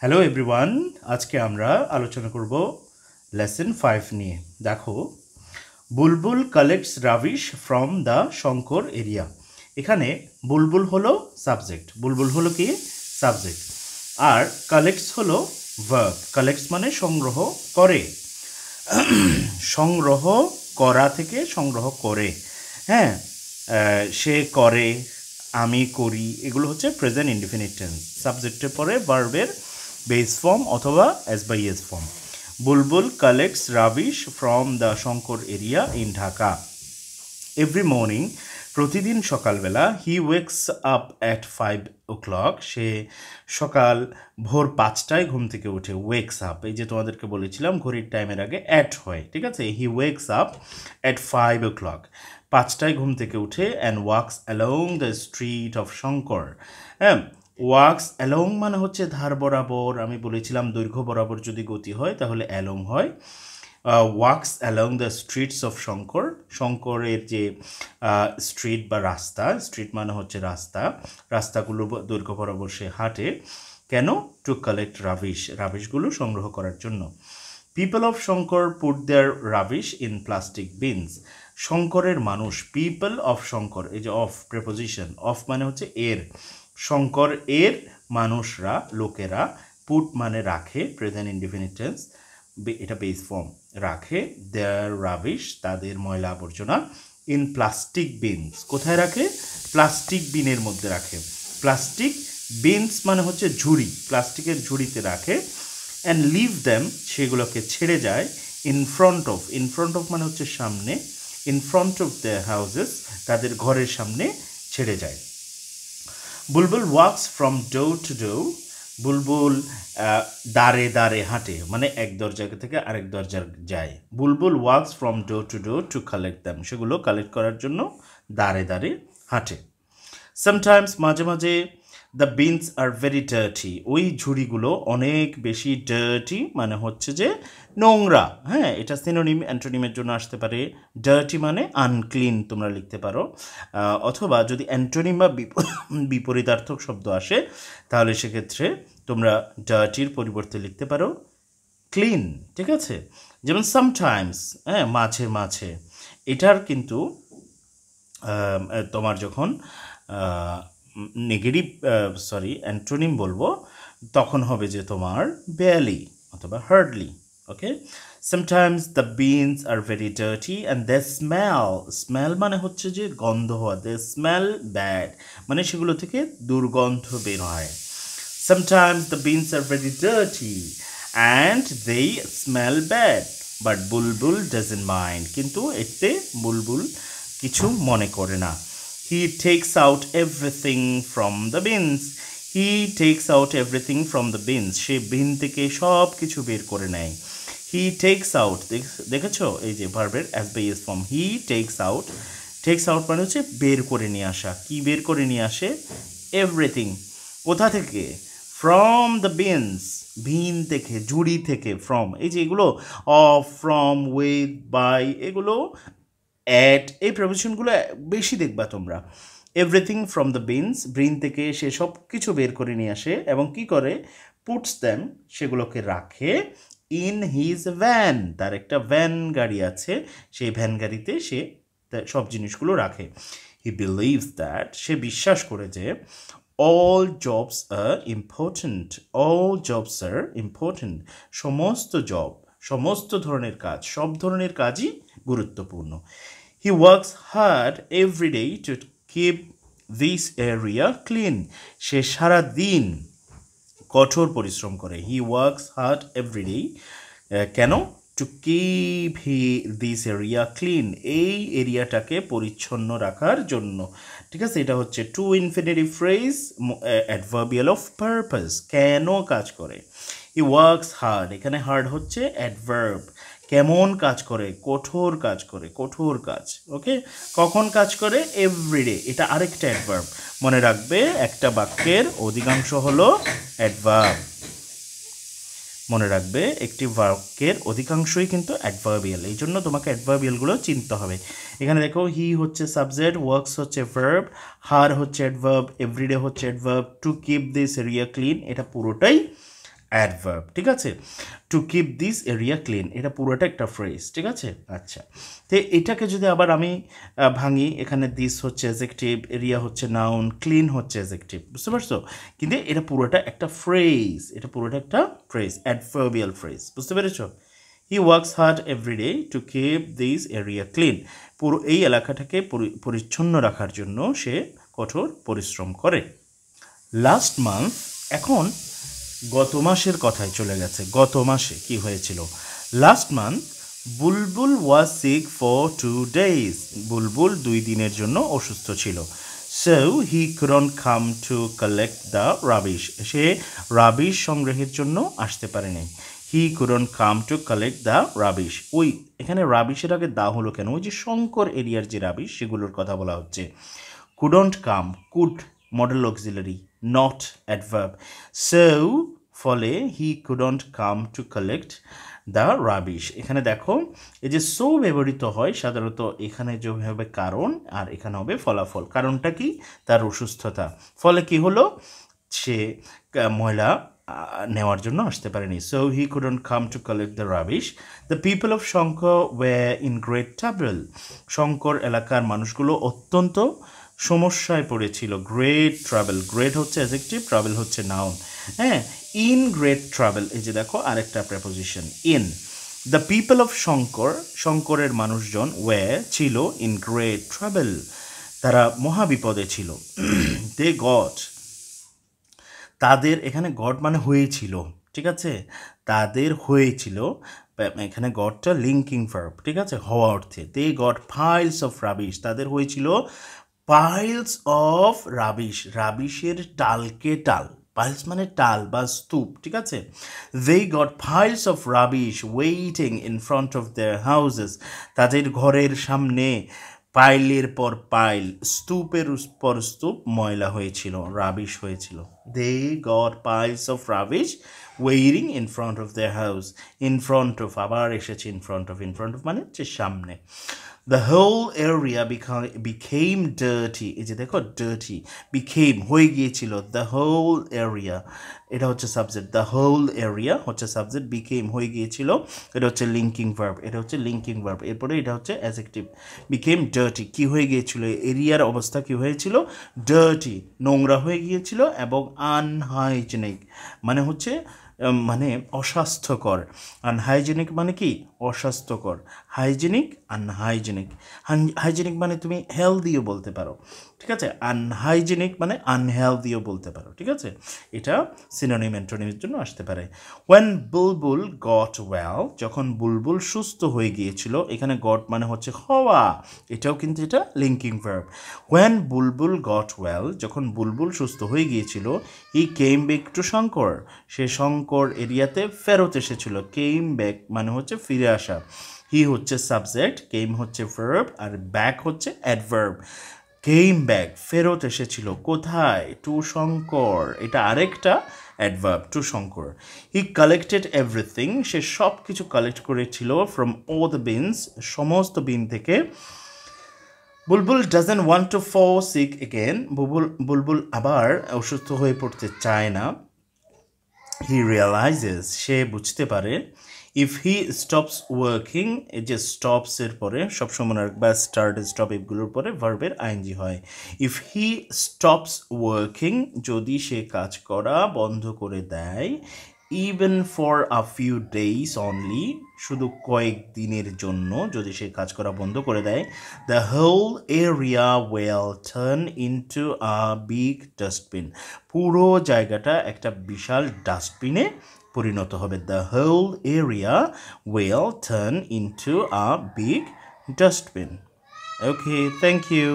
Hello everyone, আজকে আমরা আলোচনা করব লেসন 5 নিয়ে। দেখো, Bulbul collects rubbish from the Shankar area. এখানে বুলবুল হলো সাবজেক্ট, বুলবুল হলো কি সাবজেক্ট, আর কালেক্টস হলো ভার্ব। কালেক্টস মানে সংগ্রহ করে, সংগ্রহ করা থেকে সংগ্রহ করে। হ্যাঁ, সে করে, আমি করি, এগুলো হচ্ছে প্রেজেন্ট ইনডিফিনিট টেন্স। সাবজেক্টের পরে ভার্বের বেস ফর্ম অথবা S by S form. Bulbul collects rubbish from the Shankar area in Dhaka. Every morning, প্রতিদিন সকালবেলা, he wakes up at 5 o'clock, সে সকাল ভোর 5টায় ঘুম থেকে উঠে। ওয়েকস আপ, এই যে তোমাদেরকে বলেছিলাম ঘড়ির টাইমের আগে অ্যাট হয়, ঠিক আছে। হি ওয়েকস আপ অ্যাট 5 o'clock, 5টায় ঘুম থেকে উঠে, and walks along the street of Shankar. হ্যাঁ, ওয়াকস অ্যালং মানে হচ্ছে ধার বরাবর। আমি বলেছিলাম দৈর্ঘ্য বরাবর যদি গতি হয় তাহলে অ্যালং হয়। Walks along the streets of Shankar, শঙ্করের যে স্ট্রিট বা রাস্তা, স্ট্রিট মানে হচ্ছে রাস্তা, রাস্তাগুলো দৈর্ঘ্য বরাবর সে হাঁটে। কেন? টু কালেক্ট রাবিশ, রাবিশগুলো সংগ্রহ করার জন্য। People of Shankar put their rubbish in plastic bins. শঙ্করের মানুষ, পিপল অফ শঙ্কর, এই যে অফ প্রেপোজিশন, অফ মানে হচ্ছে এর, শঙ্কর এর মানুষরা, লোকেরা, পুট মানে রাখে, প্রেজেন্ট ইনডিফিনিট টেন্স, এটা বেস ফর্ম, রাখে, দেয়ার রাবিশ, তাদের ময়লা আবর্জনা, ইন প্লাস্টিক বিনস, কোথায় রাখে? প্লাস্টিক বিনের মধ্যে রাখে। প্লাস্টিক বিনস মানে হচ্ছে ঝুড়ি, প্লাস্টিকের ঝুড়িতে রাখে। অ্যান্ড লিভ দ্যাম, সেগুলোকে ছেড়ে যায়, in front of, in front of মানে হচ্ছে সামনে, in front of the houses, তাদের ঘরের সামনে ছেড়ে যায়। Bulbul walks from door to ডোর, বুলবুল দাঁড়ে দাঁড়ে হাঁটে, মানে এক দরজা থেকে আরেক দরজা যায়। Bulbul walks from door to door to collect them, সেগুলো কালেক্ট করার জন্য দাঁড়ে দাঁড়ে হাঁটে। সামটাইমস, মাঝে মাঝে, the bins are very dirty, ওই ঝুড়িগুলো অনেক বেশি ডার্টি মানে হচ্ছে যে নোংরা। হ্যাঁ, এটা সিনোনিম অ্যান্টোনিমের জন্য আসতে পারে। ডার্টি মানে আনক্লিন তোমরা লিখতে পারো, অথবা যদি অ্যান্টোনিম বা বিপরীতার্থক শব্দ আসে তাহলে সেক্ষেত্রে তোমরা ডার্টির পরিবর্তে লিখতে পারো ক্লিন, ঠিক আছে। যেমন সামটাইমস, হ্যাঁ, মাঝে মাঝে, এটার কিন্তু তোমার যখন নেগেটিভ অ্যান্টোনিম বলবো তখন হবে যে তোমার বেয়ারলি অথবা hardly. Okay, sometimes the bins are very dirty and they smell, smell মানে হচ্ছে যে গন্ধ হওয়া, দে স্মেল ব্যাড মানে সেগুলো থেকে দুর্গন্ধ বের হয়। Sometimes the beans are very dirty and they smell bad, but Bulbul doesn't mind, কিন্তু এতে বুলবুল কিছু মনে করে না। He takes out everything from the bins. He takes out everything from the bins. সে বিন থেকে সব কিছু বের করে নেয়। He takes out, দেখেছো এই যে ভার্বের S by S form, he takes out, takes out মানে হচ্ছে বের করে নিয়ে আসা। কি বের করে নিয়ে আসে? এভরিথিং। কোথা থেকে? ফ্রম দ্য বিনস, বিন থেকে, ঝুড়ি থেকে, ফ্রম, এই যে এগুলো অফ, ফ্রম, উইথ, বাই, এগুলো অ্যাট, এই প্রভিশনগুলো বেশি দেখবা তোমরা। এভরিথিং ফ্রম দ্য বিনস, বিন থেকে সে সব কিছু বের করে নিয়ে আসে এবং কি করে? পুটস দ্যাম, সেগুলোকে রাখে, ইন হিজ ভ্যান, তার একটা ভ্যান গাড়ি আছে, সেই ভ্যান গাড়িতে সে সব জিনিসগুলো রাখে। হি বিলিভস দ্যাট, সে বিশ্বাস করে যে all jobs are important, all jobs are important, সমস্ত জব, সমস্ত ধরনের কাজ, সব ধরনের কাজই গুরুত্বপূর্ণ। He works hard every day to keep this area clean, সে সারা দিন কঠোর পরিশ্রম করে। He works hard every day, কেন? To keep this area clean, এই এরিয়াটাকে পরিচ্ছন্ন রাখার জন্য, ঠিক আছে। এটা হচ্ছে to infinitive phrase, adverbial of purpose, কেন কাজ করে। হি ওয়ার্কস হার্ড, এখানে হার্ড হচ্ছে অ্যাডভার্ব, কেমন কাজ করে? কঠোর কাজ করে, কঠোর কাজ। ওকে, কখন কাজ করে? এভরিডে, এটা আরেকটা অ্যাডভার্ব, মনে রাখবে একটা বাক্যের অধিকাংশ হলো অ্যাডভার্ব, মনে রাখবে একটি বাক্যের অধিকাংশই কিন্তু অ্যাডভার্বিয়াল, এই জন্য তোমাকে অ্যাডভার্বিয়ালগুলো চিনতে হবে। এখানে দেখো, হি হচ্ছে সাবজেক্ট, ওয়ার্কস হচ্ছে ভার্ব, হার হচ্ছে অ্যাডভার্ব, এভরিডে হচ্ছে adverb, two keep this area clean এটা পুরোটাই অ্যাডভার্ব, ঠিক আছে। Two keep this area clean, এটা পুরোটা একটা ফ্রেজ, ঠিক আছে। আচ্ছা, তো এটাকে যদি আবার আমি ভাঙি, এখানে দিস হচ্ছে অ্যাডজেক্টিভ, এরিয়া হচ্ছে নাউন, ক্লিন হচ্ছে অ্যাডজেক্টিভ, বুঝতে পারছো? কিন্তু এটা পুরোটা একটা ফ্রেজ, এটা পুরোটা একটা ফ্রেজ, অ্যাডভার্বিয়াল ফ্রেজ, বুঝতে পেরেছো? He works hard every day to keep this area clean, পুরো এই এলাকাটাকে পরিচ্ছন্ন রাখার জন্য সে কঠোর পরিশ্রম করে। লাস্ট মান্থ, এখন গত মাসের কথায় চলে গেছে, গত মাসে কি হয়েছিল। Last month Bulbul was sick for 2 days, Bulbul 2 দিনের জন্য অসুস্থ ছিল। So he couldn't come to collect the rubbish, সে রাবিশ সংগ্রহের জন্য আসতে পারেনি। He couldn't come to collect the rubbish, ওই এখানে রাবিশের আগে দা হলো কেন? ওই যে শঙ্কর এরিয়ার যে রাবিশ সেগুলোর কথা বলা হচ্ছে। Couldn't come, could modal auxiliary, not adverb. So ফলে he couldn't come to collect the rubbish. এখানে দেখো এই যে সো ব্যবহৃত হয় সাধারণত, এখানে যে হবে কারণ আর এখানে হবে ফলাফল। কারণটা কি? তার অসুস্থতা। ফলে কি হলো? সে ময়লা নেওয়ার জন্য আসতে পারেনি। So he couldn't come to collect the rubbish. The people of Shankar were in great trouble, Shankar এলাকার মানুষগুলো অত্যন্ত সমস্যায় পড়েছিল। গ্রেট ট্রাভেল, গ্রেট হচ্ছে অ্যাডজেক্টিভ, ট্রাভেল হচ্ছে নাউন। হ্যাঁ, ইন গ্রেট ট্রাভেল, এই যে দেখো আরেকটা preposition in. The people of Shankar, শঙ্করের মানুষজন ওয়ে ছিল, ইন গ্রেট ট্রাভেল, তারা মহাবিপদে ছিল। দে গট, তাদের, এখানে গট মানে হয়েছিল, ঠিক আছে, তাদের হয়েছিল, এখানে গটটা লিঙ্কিং ভার্ব, ঠিক আছে, হওয়া অর্থে। They got piles of rubbish, তাদের হয়েছিল পাইলস অফ রাবিশ, রাবিশের টালকে টাল, পাইলস মানে টাল বা স্তূপ, ঠিক আছে। They got piles of rubbish waiting in front of their houses, তাদের ঘরের সামনে পাইলের পর পাইল, স্তূপের পর স্তূপ ময়লা হয়েছিল, রাবিশ হয়েছিল। They got piles of rubbish waiting in front of their house, in front of, আবার এসেছে in front of, in front of মানে হচ্ছে সামনে। The whole area became dirty, এই যে দেখো dirty, became হয়ে গিয়েছিল, the whole area, এটা হচ্ছে সাবজেক্ট, the whole area হচ্ছে সাবজেক্ট, became হয়ে গিয়েছিল, এটা হচ্ছে লিঙ্কিং ভার্ব, এটা হচ্ছে লিঙ্কিং ভার্ব, এরপরে এটা হচ্ছে অ্যাডজেক্টিভ। became dirty, কি হয়ে গিয়েছিল? এরিয়ার অবস্থা কি হয়েছিল? dirty, নোংরা হয়ে গিয়েছিল, এবং unhygienic মানে হচ্ছে মানে অস্বাস্থ্যকর। আনহাইজেনিক মানে কি? অস্বাস্থ্যকর। Hygienic, unhygienic. হাইজেনিক মানে তুমি হেলদিও বলতে পারো, ঠিক আছে। আনহাইজেনিক মানে আনহেলদিও বলতে পারো, ঠিক আছে। এটা সিনোনিম অ্যান্টোনিমের জন্য আসতে পারে। ওয়েন বুলবুল গট ওয়েল, যখন বুলবুল সুস্থ হয়ে গিয়েছিল, এখানে গট মানে হচ্ছে হওয়া, এটাও কিন্তু এটা linking verb. When Bulbul got well, যখন বুলবুল সুস্থ হয়ে গিয়েছিল, he came back to Shankar, সে শঙ্কর এরিয়াতে ফেরত এসেছিল। কেম ব্যাক মানে হচ্ছে ফিরে আসা। হি হচ্ছে সাবজেক্ট, কেম হচ্ছে ভার্ব, আর ব্যাক হচ্ছে অ্যাডভার্ব। কেম ব্যাক, ফেরত এসেছিল, কোথায়? টু শঙ্কর, এটা আরেকটা অ্যাডভার্ব, টু শঙ্কর। হি কালেক্টেড এভরিথিং, সে সব কিছু কালেক্ট করেছিল, ফ্রম অল দ্য বিনস, সমস্ত বিন থেকে। Bulbul doesn't want to fall sick again, Bulbul আবার অসুস্থ হয়ে পড়তে চায় না। হি রিয়েলাইজেস, সে বুঝতে পারে। ইফ হি স্টপস ওয়ার্কিং, এই যে স্টপসের পরে সবসময় বা স্টার্ট স্টপ এগুলোর পরে ভার্বের আইএনজি হয়। ইফ হি স্টপস ওয়ার্কিং, যদি সে কাজ করা বন্ধ করে দেয়, even for a few days only, শুধু কয়েক দিনের জন্য যদি সে কাজ করা বন্ধ করে দেয়, the whole area will turn into a big dustbin, পুরো জায়গাটা একটা বিশাল ডাস্টবিনে পরিণত হবে। The whole area will turn into a big dustbin. Okay, thank you.